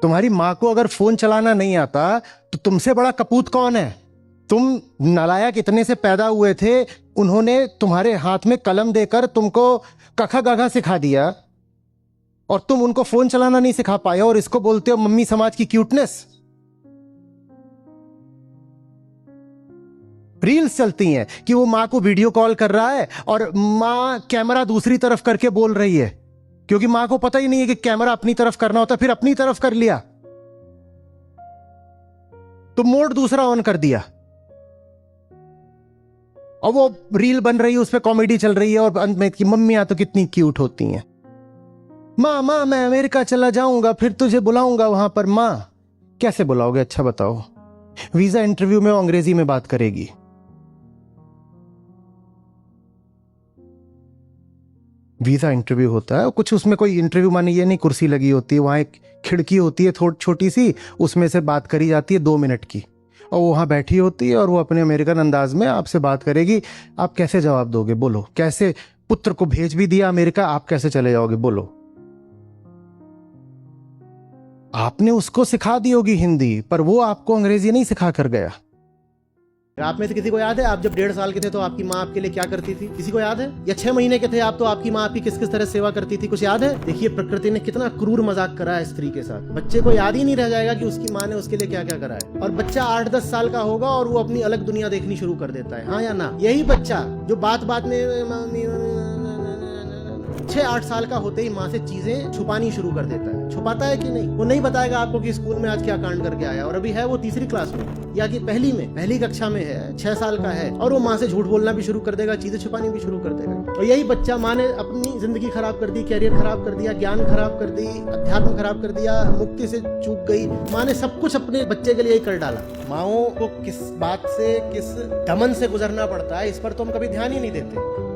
तुम्हारी माँ को अगर फोन चलाना नहीं आता तो तुमसे बड़ा कपूत कौन है? तुम नालायक इतने से पैदा हुए थे, उन्होंने तुम्हारे हाथ में कलम देकर तुमको कखा गघा सिखा दिया और तुम उनको फोन चलाना नहीं सिखा पाए और इसको बोलते हो मम्मी समाज की क्यूटनेस। रील्स चलती हैं कि वो माँ को वीडियो कॉल कर रहा है और माँ कैमरा दूसरी तरफ करके बोल रही है, क्योंकि माँ को पता ही नहीं है कि कैमरा अपनी तरफ करना होता, फिर अपनी तरफ कर लिया तो मोड दूसरा ऑन कर दिया और वो रील बन रही है, उस पर कॉमेडी चल रही है और अंत में कि मम्मियां तो कितनी क्यूट होती हैं। माँ माँ मैं अमेरिका चला जाऊंगा, फिर तुझे बुलाऊंगा वहां पर। माँ कैसे बुलाओगे? अच्छा बताओ। वीजा इंटरव्यू में वो अंग्रेजी में बात करेगी। वीजा इंटरव्यू होता है कुछ, उसमें कोई इंटरव्यू माने ये नहीं कुर्सी लगी होती है, वहां एक खिड़की होती है थोड़ी छोटी सी, उसमें से बात करी जाती है 2 मिनट की और वो वहां बैठी होती है और वो अपने अमेरिकन अंदाज में आपसे बात करेगी। आप कैसे जवाब दोगे? बोलो। कैसे? पुत्र को भेज भी दिया अमेरिका, आप कैसे चले जाओगे? बोलो। आपने उसको सिखा दी होगी हिंदी, पर वो आपको अंग्रेजी नहीं सिखा कर गया। आप में से किसी को याद है आप जब 1.5 साल के थे तो आपकी माँ आपके लिए क्या करती थी? किसी को याद है? या 6 महीने के थे आप तो आपकी माँ आपकी किस किस तरह सेवा करती थी? कुछ याद है? देखिए प्रकृति ने कितना क्रूर मजाक करा है स्त्री के साथ। बच्चे को याद ही नहीं रह जाएगा कि उसकी माँ ने उसके लिए क्या क्या करा है। और बच्चा 8-10 साल का होगा और वो अपनी अलग दुनिया देखनी शुरू कर देता है। हाँ या ना? यही बच्चा जो बात बात में 6-8 साल का होते ही माँ से चीजें छुपानी शुरू कर देता है। छुपाता है कि नहीं? वो नहीं बताएगा आपको कि स्कूल में आज क्या कांड करके आया, और अभी है वो 3री क्लास में या कि पहली कक्षा में है, 6 साल का है, और वो माँ से झूठ बोलना भी शुरू कर देगा, चीजें छुपानी भी शुरू कर देगा। और यही बच्चा, माँ ने अपनी जिंदगी खराब कर दी, कैरियर खराब कर दिया, ज्ञान खराब कर दी, अध्यात्म खराब कर दिया, मुक्ति से चूक गई। माँ ने सब कुछ अपने बच्चे के लिए ही कर डाला। माओ को किस बात से, किस दमन से गुजरना पड़ता है, इस पर तो हम कभी ध्यान ही नहीं देते।